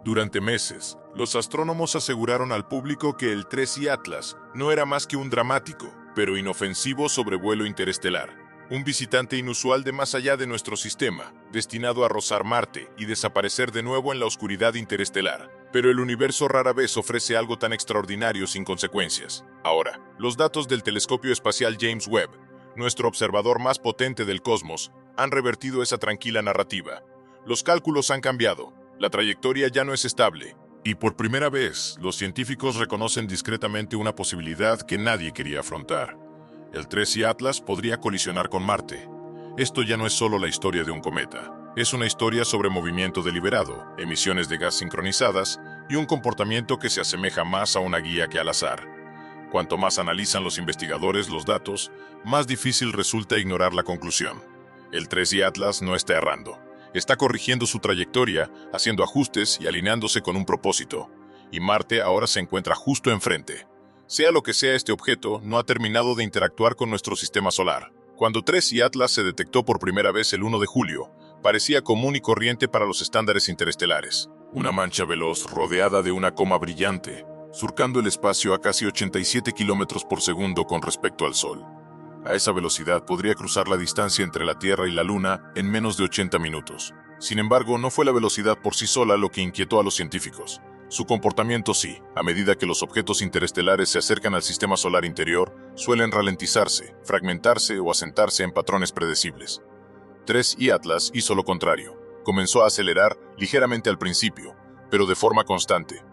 Durante meses, los astrónomos aseguraron al público que el 3I Atlas no era más que un dramático, pero inofensivo sobrevuelo interestelar. Un visitante inusual de más allá de nuestro sistema, destinado a rozar Marte y desaparecer de nuevo en la oscuridad interestelar. Pero el universo rara vez ofrece algo tan extraordinario sin consecuencias. Ahora, los datos del telescopio espacial James Webb, nuestro observador más potente del cosmos, han revertido esa tranquila narrativa. Los cálculos han cambiado, la trayectoria ya no es estable, y por primera vez, los científicos reconocen discretamente una posibilidad que nadie quería afrontar. El 3I Atlas podría colisionar con Marte. Esto ya no es solo la historia de un cometa. Es una historia sobre movimiento deliberado, emisiones de gas sincronizadas y un comportamiento que se asemeja más a una guía que al azar. Cuanto más analizan los investigadores los datos, más difícil resulta ignorar la conclusión. El 3I Atlas no está errando. Está corrigiendo su trayectoria, haciendo ajustes y alineándose con un propósito. Y Marte ahora se encuentra justo enfrente. Sea lo que sea este objeto, no ha terminado de interactuar con nuestro sistema solar. Cuando 3I Atlas se detectó por primera vez el 1 de julio, parecía común y corriente para los estándares interestelares. Una mancha veloz rodeada de una coma brillante, surcando el espacio a casi 87 kilómetros por segundo con respecto al Sol. A esa velocidad podría cruzar la distancia entre la Tierra y la Luna en menos de 80 minutos. Sin embargo, no fue la velocidad por sí sola lo que inquietó a los científicos. Su comportamiento sí. A medida que los objetos interestelares se acercan al sistema solar interior, suelen ralentizarse, fragmentarse o asentarse en patrones predecibles. 3I Atlas hizo lo contrario. Comenzó a acelerar ligeramente al principio, pero de forma constante.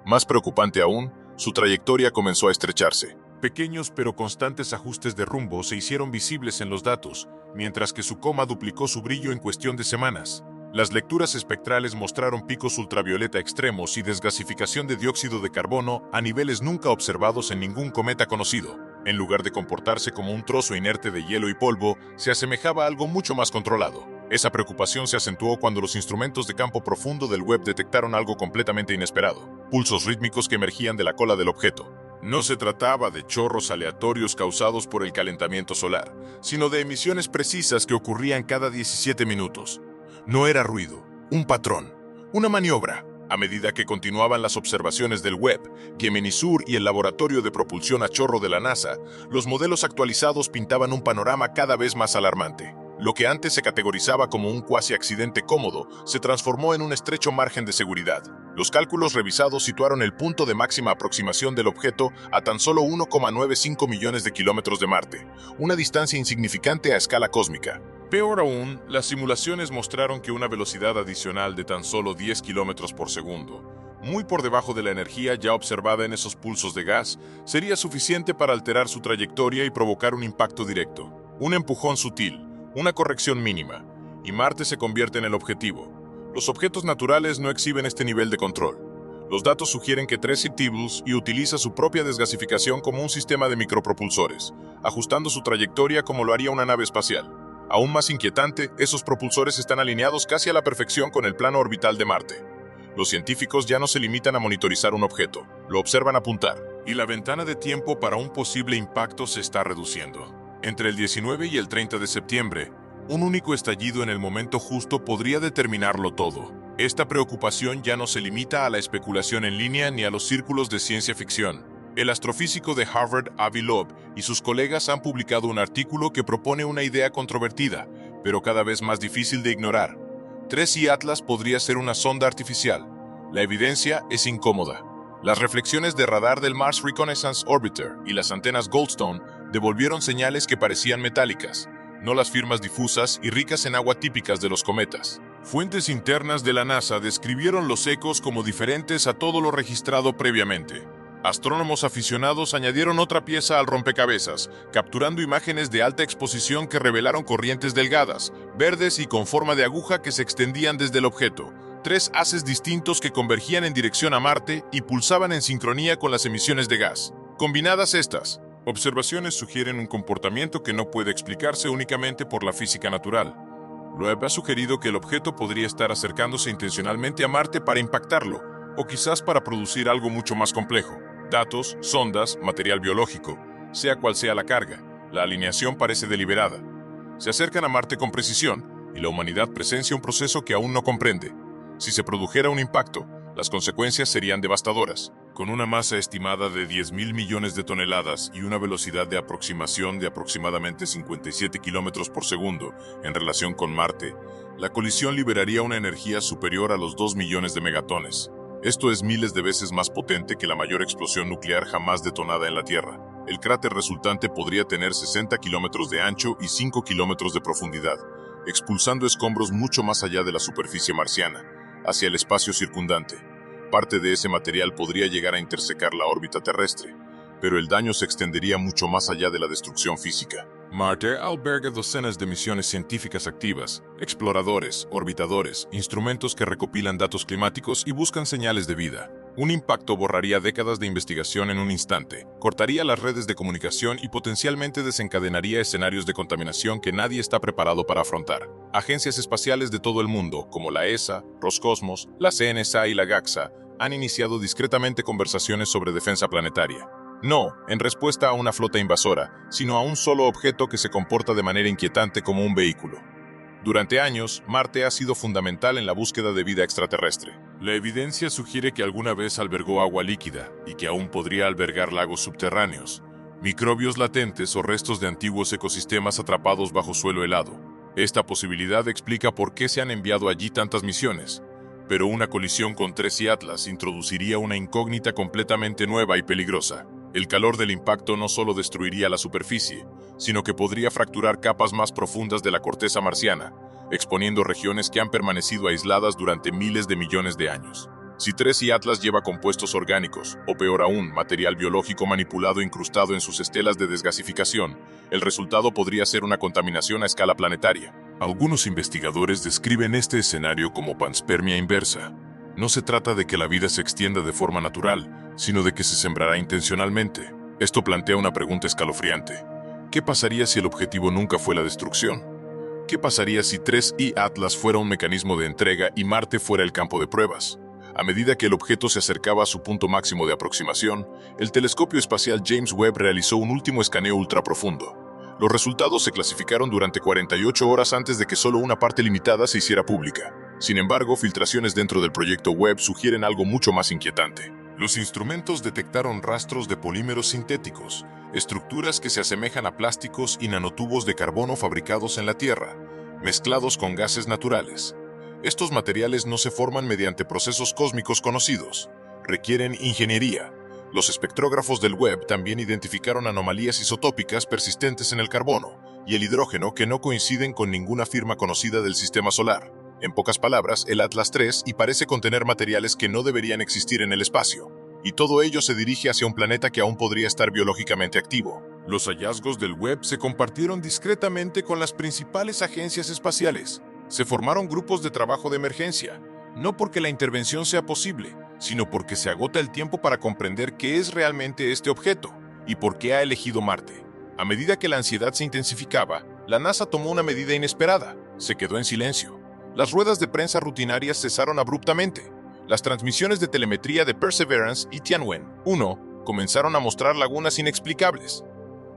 Más preocupante aún, su trayectoria comenzó a estrecharse. Pequeños pero constantes ajustes de rumbo se hicieron visibles en los datos, mientras que su coma duplicó su brillo en cuestión de semanas. Las lecturas espectrales mostraron picos ultravioleta extremos y desgasificación de dióxido de carbono a niveles nunca observados en ningún cometa conocido. En lugar de comportarse como un trozo inerte de hielo y polvo, se asemejaba a algo mucho más controlado. Esa preocupación se acentuó cuando los instrumentos de campo profundo del Webb detectaron algo completamente inesperado: pulsos rítmicos que emergían de la cola del objeto. No se trataba de chorros aleatorios causados por el calentamiento solar, sino de emisiones precisas que ocurrían cada 17 minutos. No era ruido, un patrón, una maniobra. A medida que continuaban las observaciones del Webb, Gemini Sur y el laboratorio de propulsión a chorro de la NASA, los modelos actualizados pintaban un panorama cada vez más alarmante. Lo que antes se categorizaba como un cuasi-accidente cómodo se transformó en un estrecho margen de seguridad. Los cálculos revisados situaron el punto de máxima aproximación del objeto a tan solo 1,95 millones de kilómetros de Marte, una distancia insignificante a escala cósmica. Peor aún, las simulaciones mostraron que una velocidad adicional de tan solo 10 kilómetros por segundo, muy por debajo de la energía ya observada en esos pulsos de gas, sería suficiente para alterar su trayectoria y provocar un impacto directo. Un empujón sutil, una corrección mínima, y Marte se convierte en el objetivo. Los objetos naturales no exhiben este nivel de control. Los datos sugieren que 3I Atlas utiliza su propia desgasificación como un sistema de micropropulsores, ajustando su trayectoria como lo haría una nave espacial. Aún más inquietante, esos propulsores están alineados casi a la perfección con el plano orbital de Marte. Los científicos ya no se limitan a monitorizar un objeto, lo observan apuntar, y la ventana de tiempo para un posible impacto se está reduciendo. Entre el 19 y el 30 de septiembre, un único estallido en el momento justo podría determinarlo todo. Esta preocupación ya no se limita a la especulación en línea ni a los círculos de ciencia ficción. El astrofísico de Harvard, Avi Loeb, y sus colegas han publicado un artículo que propone una idea controvertida, pero cada vez más difícil de ignorar. 3I Atlas podría ser una sonda artificial. La evidencia es incómoda. Las reflexiones de radar del Mars Reconnaissance Orbiter y las antenas Goldstone devolvieron señales que parecían metálicas, no las firmas difusas y ricas en agua típicas de los cometas. Fuentes internas de la NASA describieron los ecos como diferentes a todo lo registrado previamente. Astrónomos aficionados añadieron otra pieza al rompecabezas, capturando imágenes de alta exposición que revelaron corrientes delgadas, verdes y con forma de aguja que se extendían desde el objeto. 3 haces distintos que convergían en dirección a Marte y pulsaban en sincronía con las emisiones de gas. Combinadas estas observaciones sugieren un comportamiento que no puede explicarse únicamente por la física natural. Loeb ha sugerido que el objeto podría estar acercándose intencionalmente a Marte para impactarlo, o quizás para producir algo mucho más complejo. Datos, sondas, material biológico, sea cual sea la carga, la alineación parece deliberada. Se acercan a Marte con precisión, y la humanidad presencia un proceso que aún no comprende. Si se produjera un impacto, Las consecuencias serían devastadoras. Con una masa estimada de 10.000 millones de toneladas y una velocidad de aproximación de aproximadamente 57 kilómetros por segundo en relación con Marte, la colisión liberaría una energía superior a los 2 millones de megatones. Esto es miles de veces más potente que la mayor explosión nuclear jamás detonada en la Tierra. El cráter resultante podría tener 60 kilómetros de ancho y 5 kilómetros de profundidad, expulsando escombros mucho más allá de la superficie marciana, hacia el espacio circundante. Parte de ese material podría llegar a intersecar la órbita terrestre, pero el daño se extendería mucho más allá de la destrucción física. Marte alberga docenas de misiones científicas activas, exploradores, orbitadores, instrumentos que recopilan datos climáticos y buscan señales de vida. Un impacto borraría décadas de investigación en un instante, cortaría las redes de comunicación y potencialmente desencadenaría escenarios de contaminación que nadie está preparado para afrontar. Agencias espaciales de todo el mundo, como la ESA, Roscosmos, la CNSA y la JAXA, han iniciado discretamente conversaciones sobre defensa planetaria. No en respuesta a una flota invasora, sino a un solo objeto que se comporta de manera inquietante como un vehículo. Durante años, Marte ha sido fundamental en la búsqueda de vida extraterrestre. La evidencia sugiere que alguna vez albergó agua líquida y que aún podría albergar lagos subterráneos, microbios latentes o restos de antiguos ecosistemas atrapados bajo suelo helado. Esta posibilidad explica por qué se han enviado allí tantas misiones. Pero una colisión con Trace y Atlas introduciría una incógnita completamente nueva y peligrosa. El calor del impacto no solo destruiría la superficie, sino que podría fracturar capas más profundas de la corteza marciana, exponiendo regiones que han permanecido aisladas durante miles de millones de años. Si Trace y Atlas lleva compuestos orgánicos, o peor aún, material biológico manipulado incrustado en sus estelas de desgasificación, el resultado podría ser una contaminación a escala planetaria. Algunos investigadores describen este escenario como panspermia inversa. No se trata de que la vida se extienda de forma natural, sino de que se sembrará intencionalmente. Esto plantea una pregunta escalofriante. ¿Qué pasaría si el objetivo nunca fue la destrucción? ¿Qué pasaría si Trace y Atlas fuera un mecanismo de entrega y Marte fuera el campo de pruebas? A medida que el objeto se acercaba a su punto máximo de aproximación, el telescopio espacial James Webb realizó un último escaneo ultraprofundo. Los resultados se clasificaron durante 48 horas antes de que solo una parte limitada se hiciera pública. Sin embargo, filtraciones dentro del proyecto Webb sugieren algo mucho más inquietante. Los instrumentos detectaron rastros de polímeros sintéticos, estructuras que se asemejan a plásticos y nanotubos de carbono fabricados en la Tierra, mezclados con gases naturales. Estos materiales no se forman mediante procesos cósmicos conocidos, requieren ingeniería. Los espectrógrafos del Webb también identificaron anomalías isotópicas persistentes en el carbono y el hidrógeno que no coinciden con ninguna firma conocida del sistema solar. En pocas palabras, el Atlas III parece contener materiales que no deberían existir en el espacio, y todo ello se dirige hacia un planeta que aún podría estar biológicamente activo. Los hallazgos del Webb se compartieron discretamente con las principales agencias espaciales. Se formaron grupos de trabajo de emergencia, no porque la intervención sea posible, sino porque se agota el tiempo para comprender qué es realmente este objeto y por qué ha elegido Marte. A medida que la ansiedad se intensificaba, la NASA tomó una medida inesperada. Se quedó en silencio. Las ruedas de prensa rutinarias cesaron abruptamente. Las transmisiones de telemetría de Perseverance y Tianwen-1 comenzaron a mostrar lagunas inexplicables.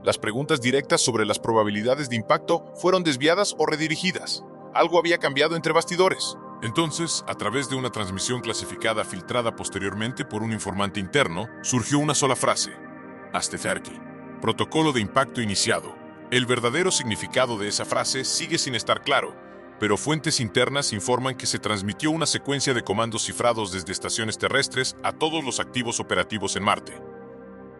Las preguntas directas sobre las probabilidades de impacto fueron desviadas o redirigidas. Algo había cambiado entre bastidores. Entonces, a través de una transmisión clasificada filtrada posteriormente por un informante interno, surgió una sola frase: Astezerki. Protocolo de impacto iniciado. El verdadero significado de esa frase sigue sin estar claro, pero fuentes internas informan que se transmitió una secuencia de comandos cifrados desde estaciones terrestres a todos los activos operativos en Marte.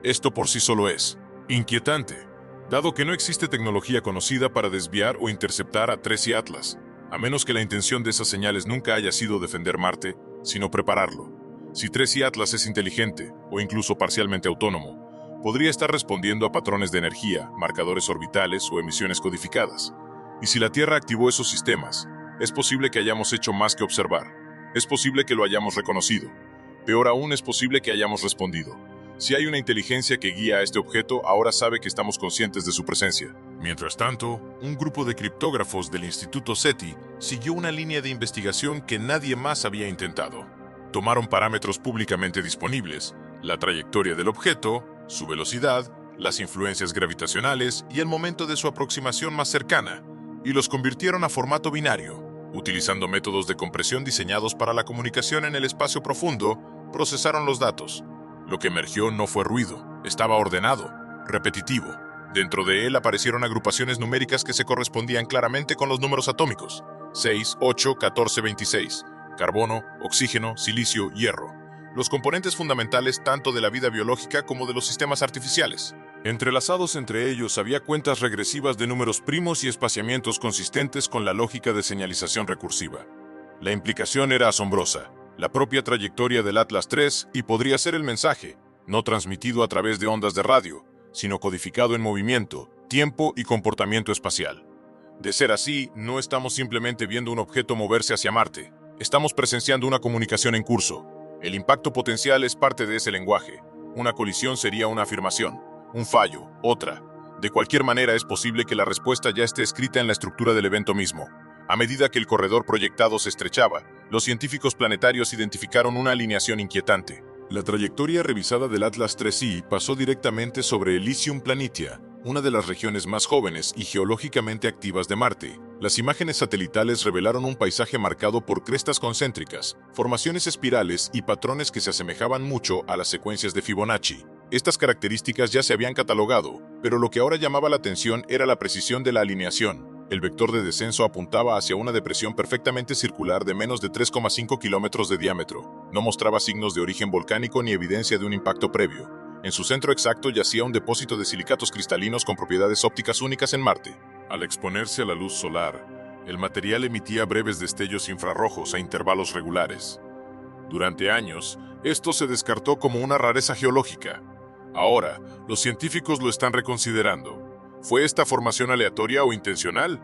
Esto por sí solo es inquietante, dado que no existe tecnología conocida para desviar o interceptar a Trace y Atlas, a menos que la intención de esas señales nunca haya sido defender Marte, sino prepararlo. Si Trace y Atlas es inteligente, o incluso parcialmente autónomo, podría estar respondiendo a patrones de energía, marcadores orbitales o emisiones codificadas. Y si la Tierra activó esos sistemas, es posible que hayamos hecho más que observar. Es posible que lo hayamos reconocido. Peor aún, es posible que hayamos respondido. Si hay una inteligencia que guía a este objeto, ahora sabe que estamos conscientes de su presencia. Mientras tanto, un grupo de criptógrafos del Instituto SETI siguió una línea de investigación que nadie más había intentado. Tomaron parámetros públicamente disponibles, la trayectoria del objeto, su velocidad, las influencias gravitacionales y el momento de su aproximación más cercana, y los convirtieron a formato binario. Utilizando métodos de compresión diseñados para la comunicación en el espacio profundo, procesaron los datos. Lo que emergió no fue ruido, estaba ordenado, repetitivo. Dentro de él aparecieron agrupaciones numéricas que se correspondían claramente con los números atómicos: 6, 8, 14, 26. Carbono, oxígeno, silicio, hierro. Los componentes fundamentales tanto de la vida biológica como de los sistemas artificiales. Entrelazados entre ellos había cuentas regresivas de números primos y espaciamientos consistentes con la lógica de señalización recursiva. La implicación era asombrosa. La propia trayectoria del Atlas III y podría ser el mensaje, no transmitido a través de ondas de radio, sino codificado en movimiento, tiempo y comportamiento espacial. De ser así, no estamos simplemente viendo un objeto moverse hacia Marte. Estamos presenciando una comunicación en curso. El impacto potencial es parte de ese lenguaje. Una colisión sería una afirmación, un fallo, otra. De cualquier manera, es posible que la respuesta ya esté escrita en la estructura del evento mismo. A medida que el corredor proyectado se estrechaba, los científicos planetarios identificaron una alineación inquietante. La trayectoria revisada del Atlas IIIe pasó directamente sobre Elysium Planitia, una de las regiones más jóvenes y geológicamente activas de Marte. Las imágenes satelitales revelaron un paisaje marcado por crestas concéntricas, formaciones espirales y patrones que se asemejaban mucho a las secuencias de Fibonacci. Estas características ya se habían catalogado, pero lo que ahora llamaba la atención era la precisión de la alineación. El vector de descenso apuntaba hacia una depresión perfectamente circular de menos de 3,5 kilómetros de diámetro. No mostraba signos de origen volcánico ni evidencia de un impacto previo. En su centro exacto yacía un depósito de silicatos cristalinos con propiedades ópticas únicas en Marte. Al exponerse a la luz solar, el material emitía breves destellos infrarrojos a intervalos regulares. Durante años, esto se descartó como una rareza geológica. Ahora, los científicos lo están reconsiderando. ¿Fue esta formación aleatoria o intencional?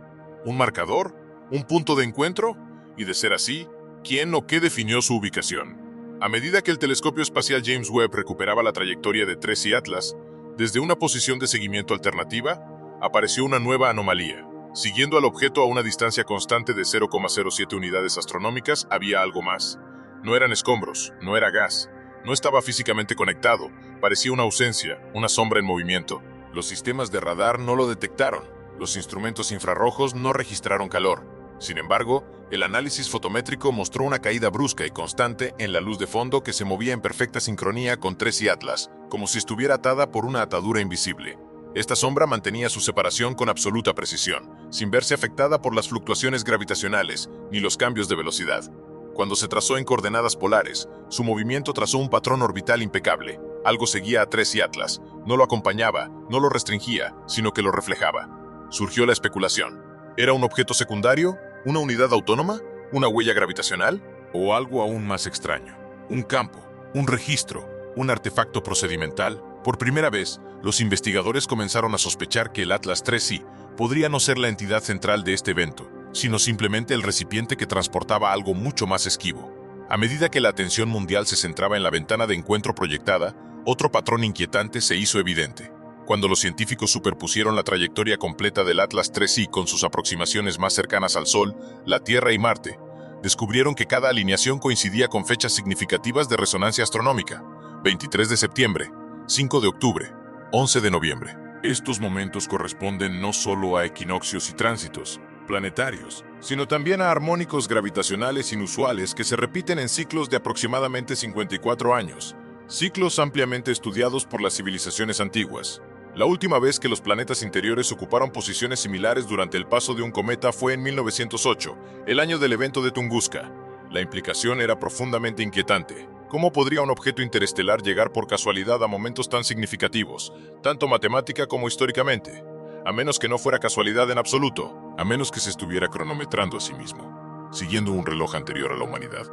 ¿Un marcador? ¿Un punto de encuentro? Y de ser así, ¿quién o qué definió su ubicación? A medida que el telescopio espacial James Webb recuperaba la trayectoria de TRES y Atlas, desde una posición de seguimiento alternativa, apareció una nueva anomalía. Siguiendo al objeto a una distancia constante de 0,07 unidades astronómicas, había algo más. No eran escombros, no era gas, no estaba físicamente conectado, parecía una ausencia, una sombra en movimiento. Los sistemas de radar no lo detectaron, los instrumentos infrarrojos no registraron calor. Sin embargo, el análisis fotométrico mostró una caída brusca y constante en la luz de fondo que se movía en perfecta sincronía con TRES y Atlas, como si estuviera atada por una atadura invisible. Esta sombra mantenía su separación con absoluta precisión, sin verse afectada por las fluctuaciones gravitacionales ni los cambios de velocidad. Cuando se trazó en coordenadas polares, su movimiento trazó un patrón orbital impecable. Algo seguía a TRES y Atlas, no lo acompañaba, no lo restringía, sino que lo reflejaba. Surgió la especulación. ¿Era un objeto secundario? ¿Una unidad autónoma? ¿Una huella gravitacional? ¿O algo aún más extraño? ¿Un campo? ¿Un registro? ¿Un artefacto procedimental? Por primera vez, los investigadores comenzaron a sospechar que el Atlas IIIe podría no ser la entidad central de este evento, sino simplemente el recipiente que transportaba algo mucho más esquivo. A medida que la atención mundial se centraba en la ventana de encuentro proyectada, otro patrón inquietante se hizo evidente. Cuando los científicos superpusieron la trayectoria completa del Atlas IIIe con sus aproximaciones más cercanas al Sol, la Tierra y Marte, descubrieron que cada alineación coincidía con fechas significativas de resonancia astronómica: 23 de septiembre, 5 de octubre, 11 de noviembre. Estos momentos corresponden no solo a equinoccios y tránsitos planetarios, sino también a armónicos gravitacionales inusuales que se repiten en ciclos de aproximadamente 54 años, ciclos ampliamente estudiados por las civilizaciones antiguas. La última vez que los planetas interiores ocuparon posiciones similares durante el paso de un cometa fue en 1908, el año del evento de Tunguska. La implicación era profundamente inquietante. ¿Cómo podría un objeto interestelar llegar por casualidad a momentos tan significativos, tanto matemática como históricamente? A menos que no fuera casualidad en absoluto, a menos que se estuviera cronometrando a sí mismo, siguiendo un reloj anterior a la humanidad.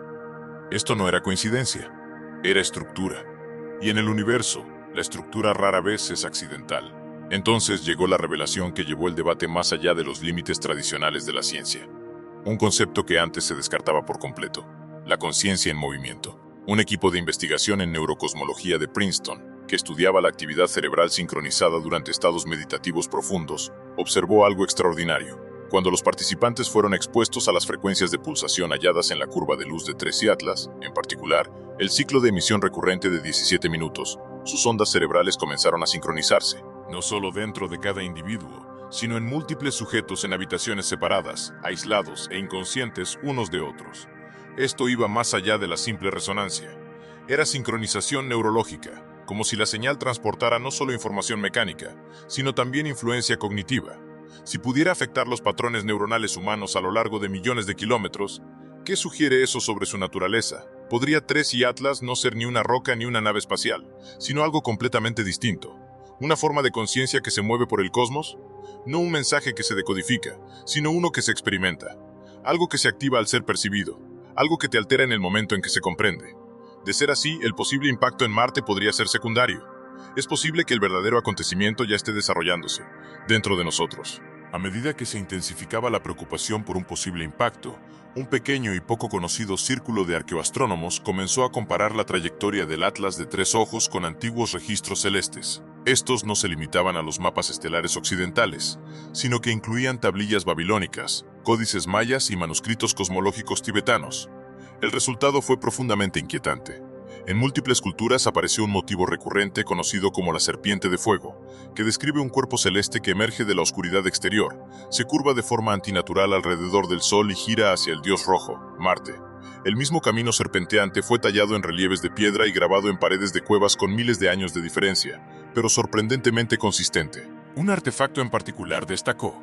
Esto no era coincidencia, era estructura. Y en el universo, la estructura rara vez es accidental. Entonces llegó la revelación que llevó el debate más allá de los límites tradicionales de la ciencia. Un concepto que antes se descartaba por completo: la conciencia en movimiento. Un equipo de investigación en neurocosmología de Princeton, que estudiaba la actividad cerebral sincronizada durante estados meditativos profundos, observó algo extraordinario. Cuando los participantes fueron expuestos a las frecuencias de pulsación halladas en la curva de luz de TRES y Atlas, en particular, el ciclo de emisión recurrente de 17 minutos, sus ondas cerebrales comenzaron a sincronizarse, no solo dentro de cada individuo, sino en múltiples sujetos en habitaciones separadas, aislados e inconscientes unos de otros. Esto iba más allá de la simple resonancia. Era sincronización neurológica, como si la señal transportara no solo información mecánica, sino también influencia cognitiva. Si pudiera afectar los patrones neuronales humanos a lo largo de millones de kilómetros, ¿qué sugiere eso sobre su naturaleza? ¿Podría Tres y Atlas no ser ni una roca ni una nave espacial, sino algo completamente distinto? ¿Una forma de conciencia que se mueve por el cosmos? No un mensaje que se decodifica, sino uno que se experimenta. Algo que se activa al ser percibido, algo que te altera en el momento en que se comprende. De ser así, el posible impacto en Marte podría ser secundario. Es posible que el verdadero acontecimiento ya esté desarrollándose dentro de nosotros. A medida que se intensificaba la preocupación por un posible impacto, un pequeño y poco conocido círculo de arqueoastrónomos comenzó a comparar la trayectoria del Atlas de Tres Ojos con antiguos registros celestes. Estos no se limitaban a los mapas estelares occidentales, sino que incluían tablillas babilónicas, códices mayas y manuscritos cosmológicos tibetanos. El resultado fue profundamente inquietante. En múltiples culturas apareció un motivo recurrente conocido como la serpiente de fuego, que describe un cuerpo celeste que emerge de la oscuridad exterior, se curva de forma antinatural alrededor del Sol y gira hacia el dios rojo, Marte. El mismo camino serpenteante fue tallado en relieves de piedra y grabado en paredes de cuevas con miles de años de diferencia, pero sorprendentemente consistente. Un artefacto en particular destacó.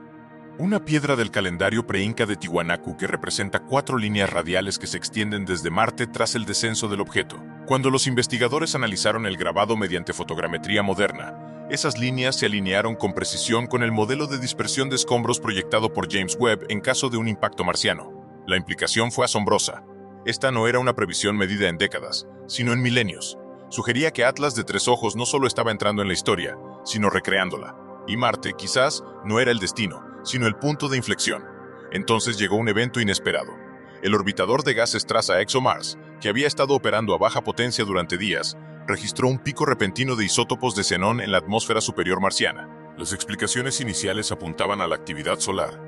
Una piedra del calendario preinca de Tiwanaku que representa 4 líneas radiales que se extienden desde Marte tras el descenso del objeto. Cuando los investigadores analizaron el grabado mediante fotogrametría moderna, esas líneas se alinearon con precisión con el modelo de dispersión de escombros proyectado por James Webb en caso de un impacto marciano. La implicación fue asombrosa. Esta no era una previsión medida en décadas, sino en milenios. Sugería que Atlas de Tres Ojos no solo estaba entrando en la historia, sino recreándola. Y Marte, quizás, no era el destino, sino el punto de inflexión. Entonces llegó un evento inesperado. El orbitador de gases Traza ExoMars, que había estado operando a baja potencia durante días, registró un pico repentino de isótopos de xenón en la atmósfera superior marciana. Las explicaciones iniciales apuntaban a la actividad solar,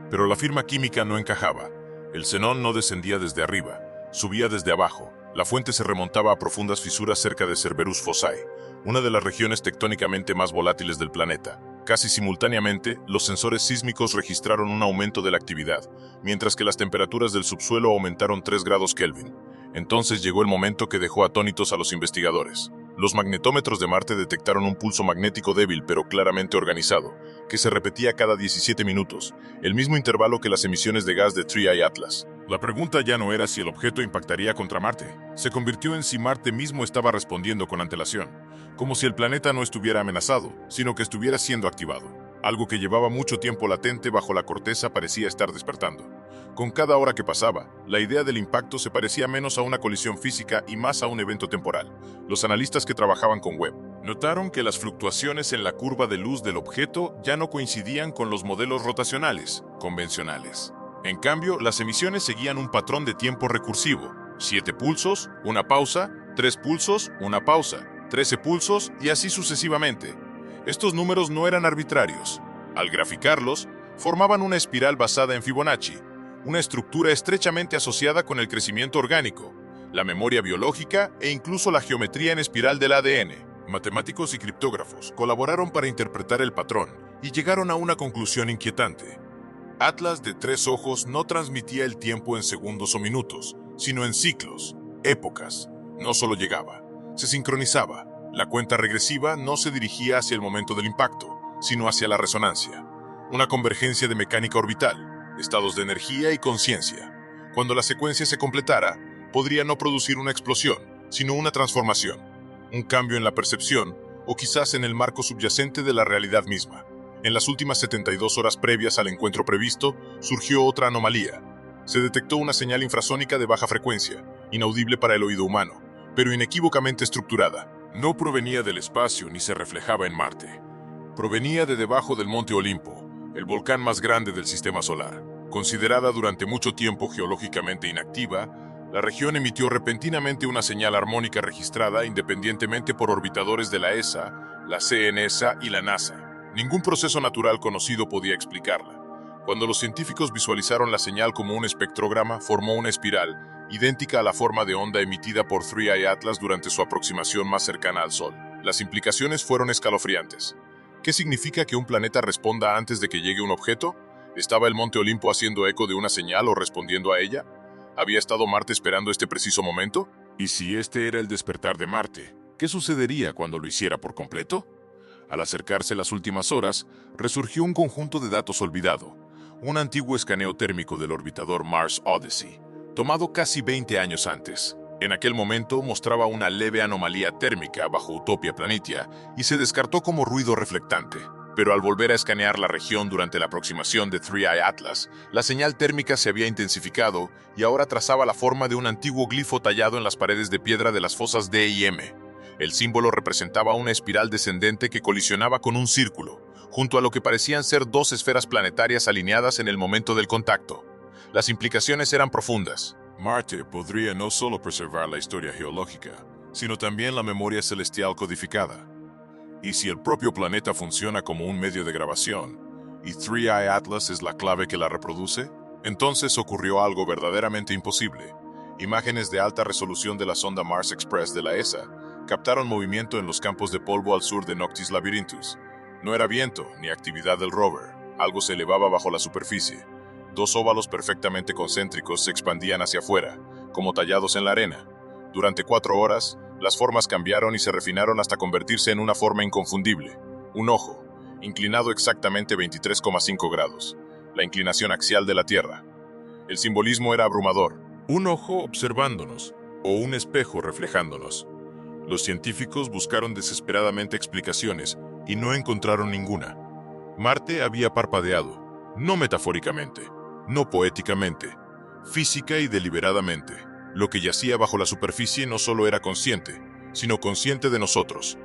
pero la firma química no encajaba. El xenón no descendía desde arriba, subía desde abajo. La fuente se remontaba a profundas fisuras cerca de Cerberus Fossae, una de las regiones tectónicamente más volátiles del planeta. Casi simultáneamente, los sensores sísmicos registraron un aumento de la actividad, mientras que las temperaturas del subsuelo aumentaron 3 grados Kelvin. Entonces llegó el momento que dejó atónitos a los investigadores. Los magnetómetros de Marte detectaron un pulso magnético débil pero claramente organizado, que se repetía cada 17 minutos, el mismo intervalo que las emisiones de gas de Three y Atlas. La pregunta ya no era si el objeto impactaría contra Marte. Se convirtió en si Marte mismo estaba respondiendo con antelación, como si el planeta no estuviera amenazado, sino que estuviera siendo activado. Algo que llevaba mucho tiempo latente bajo la corteza parecía estar despertando. Con cada hora que pasaba, la idea del impacto se parecía menos a una colisión física y más a un evento temporal. Los analistas que trabajaban con Webb notaron que las fluctuaciones en la curva de luz del objeto ya no coincidían con los modelos rotacionales convencionales. En cambio, las emisiones seguían un patrón de tiempo recursivo: 7 pulsos, una pausa, 3 pulsos, una pausa, 13 pulsos y así sucesivamente. Estos números no eran arbitrarios. Al graficarlos, formaban una espiral basada en Fibonacci, una estructura estrechamente asociada con el crecimiento orgánico, la memoria biológica e incluso la geometría en espiral del ADN. Matemáticos y criptógrafos colaboraron para interpretar el patrón y llegaron a una conclusión inquietante. Atlas de Tres Ojos no transmitía el tiempo en segundos o minutos, sino en ciclos, épocas. No solo llegaba, se sincronizaba. La cuenta regresiva no se dirigía hacia el momento del impacto, sino hacia la resonancia. Una convergencia de mecánica orbital, estados de energía y conciencia. Cuando la secuencia se completara, podría no producir una explosión, sino una transformación, un cambio en la percepción o quizás en el marco subyacente de la realidad misma. En las últimas 72 horas previas al encuentro previsto, surgió otra anomalía. Se detectó una señal infrasónica de baja frecuencia, inaudible para el oído humano, pero inequívocamente estructurada. No provenía del espacio ni se reflejaba en Marte. Provenía de debajo del Monte Olimpo, el volcán más grande del sistema solar. Considerada durante mucho tiempo geológicamente inactiva, la región emitió repentinamente una señal armónica registrada independientemente por orbitadores de la ESA, la CNESA y la NASA. Ningún proceso natural conocido podía explicarla. Cuando los científicos visualizaron la señal como un espectrograma, formó una espiral, idéntica a la forma de onda emitida por Three y Atlas durante su aproximación más cercana al Sol. Las implicaciones fueron escalofriantes. ¿Qué significa que un planeta responda antes de que llegue un objeto? ¿Estaba el Monte Olimpo haciendo eco de una señal o respondiendo a ella? ¿Había estado Marte esperando este preciso momento? ¿Y si este era el despertar de Marte, qué sucedería cuando lo hiciera por completo? Al acercarse las últimas horas, resurgió un conjunto de datos olvidado, un antiguo escaneo térmico del orbitador Mars Odyssey, tomado casi 20 años antes. En aquel momento mostraba una leve anomalía térmica bajo Utopia Planitia y se descartó como ruido reflectante. Pero al volver a escanear la región durante la aproximación de 3I Atlas, la señal térmica se había intensificado y ahora trazaba la forma de un antiguo glifo tallado en las paredes de piedra de las fosas D y M. El símbolo representaba una espiral descendente que colisionaba con un círculo, junto a lo que parecían ser dos esferas planetarias alineadas en el momento del contacto. Las implicaciones eran profundas. Marte podría no solo preservar la historia geológica, sino también la memoria celestial codificada. Y si el propio planeta funciona como un medio de grabación, y 3I Atlas es la clave que la reproduce, entonces ocurrió algo verdaderamente imposible. Imágenes de alta resolución de la sonda Mars Express de la ESA captaron movimiento en los campos de polvo al sur de Noctis Labyrinthus. No era viento ni actividad del rover, algo se elevaba bajo la superficie. Dos óvalos perfectamente concéntricos se expandían hacia afuera, como tallados en la arena. Durante 4 horas, las formas cambiaron y se refinaron hasta convertirse en una forma inconfundible. Un ojo, inclinado exactamente 23,5 grados, la inclinación axial de la Tierra. El simbolismo era abrumador. Un ojo observándonos, o un espejo reflejándonos. Los científicos buscaron desesperadamente explicaciones y no encontraron ninguna. Marte había parpadeado, no metafóricamente, no poéticamente, física y deliberadamente. Lo que yacía bajo la superficie no solo era consciente, sino consciente de nosotros,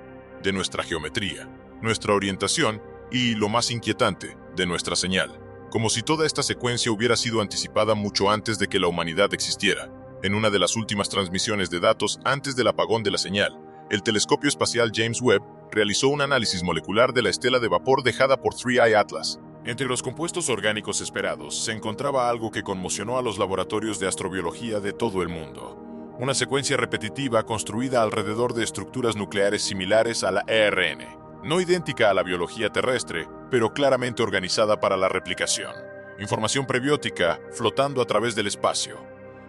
de nuestra geometría, nuestra orientación y, lo más inquietante, de nuestra señal. Como si toda esta secuencia hubiera sido anticipada mucho antes de que la humanidad existiera. En una de las últimas transmisiones de datos antes del apagón de la señal, el telescopio espacial James Webb realizó un análisis molecular de la estela de vapor dejada por 3I Atlas. Entre los compuestos orgánicos esperados se encontraba algo que conmocionó a los laboratorios de astrobiología de todo el mundo. Una secuencia repetitiva construida alrededor de estructuras nucleares similares a la ERN. No idéntica a la biología terrestre, pero claramente organizada para la replicación. Información prebiótica flotando a través del espacio.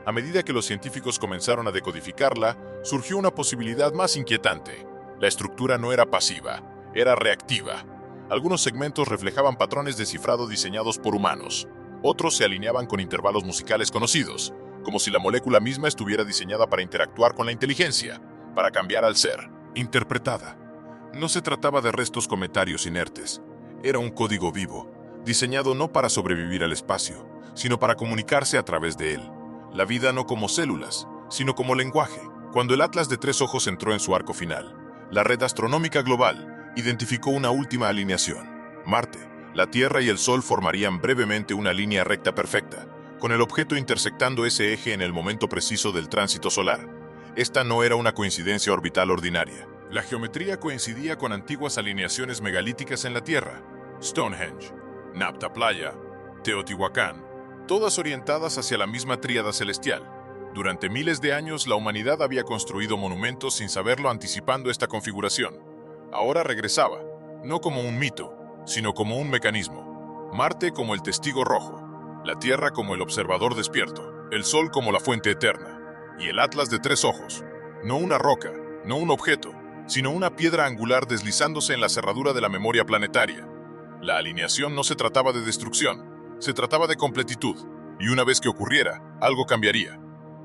A medida que los científicos comenzaron a decodificarla, surgió una posibilidad más inquietante. La estructura no era pasiva, era reactiva. Algunos segmentos reflejaban patrones de cifrado diseñados por humanos. Otros se alineaban con intervalos musicales conocidos, como si la molécula misma estuviera diseñada para interactuar con la inteligencia, para cambiar al ser. Interpretada. No se trataba de restos cometarios inertes. Era un código vivo, diseñado no para sobrevivir al espacio, sino para comunicarse a través de él. La vida no como células, sino como lenguaje. Cuando el Atlas de 3 ojos entró en su arco final, la red astronómica global identificó una última alineación. Marte, la Tierra y el Sol formarían brevemente una línea recta perfecta, con el objeto intersectando ese eje en el momento preciso del tránsito solar. Esta no era una coincidencia orbital ordinaria. La geometría coincidía con antiguas alineaciones megalíticas en la Tierra: Stonehenge, Nabta Playa, Teotihuacán, todas orientadas hacia la misma tríada celestial. Durante miles de años la humanidad había construido monumentos sin saberlo, anticipando esta configuración. Ahora regresaba, no como un mito, sino como un mecanismo. Marte como el testigo rojo, la Tierra como el observador despierto, el Sol como la fuente eterna, y el Atlas de 3 ojos, no una roca, no un objeto, sino una piedra angular deslizándose en la cerradura de la memoria planetaria. La alineación no se trataba de destrucción, se trataba de completitud, y una vez que ocurriera, algo cambiaría.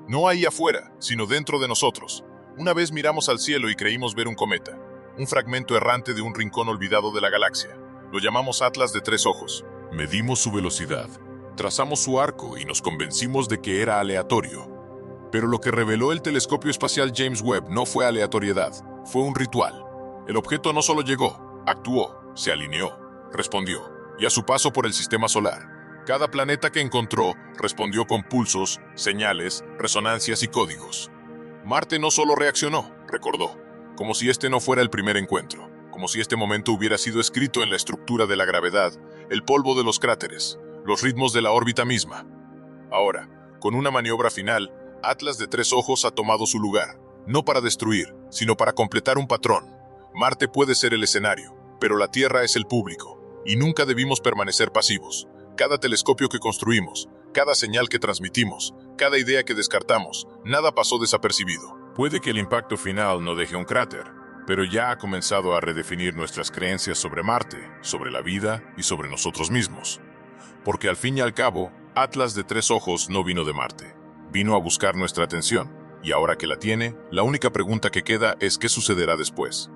No ahí afuera, sino dentro de nosotros. Una vez miramos al cielo y creímos ver un cometa, un fragmento errante de un rincón olvidado de la galaxia. Lo llamamos Atlas de 3 ojos. Medimos su velocidad, trazamos su arco y nos convencimos de que era aleatorio. Pero lo que reveló el telescopio espacial James Webb no fue aleatoriedad, fue un ritual. El objeto no solo llegó, actuó, se alineó, respondió, y a su paso por el sistema solar, cada planeta que encontró respondió con pulsos, señales, resonancias y códigos. Marte no solo reaccionó, recordó, como si este no fuera el primer encuentro, como si este momento hubiera sido escrito en la estructura de la gravedad, el polvo de los cráteres, los ritmos de la órbita misma. Ahora, con una maniobra final, Atlas de 3 ojos ha tomado su lugar, no para destruir, sino para completar un patrón. Marte puede ser el escenario, Pero la Tierra es el público, y nunca debimos permanecer pasivos. Cada telescopio que construimos, cada señal que transmitimos, cada idea que descartamos, nada pasó desapercibido. Puede que el impacto final no deje un cráter, pero ya ha comenzado a redefinir nuestras creencias sobre Marte, sobre la vida y sobre nosotros mismos. Porque al fin y al cabo, Atlas de 3 ojos no vino de Marte. Vino a buscar nuestra atención, y ahora que la tiene, la única pregunta que queda es ¿qué sucederá después?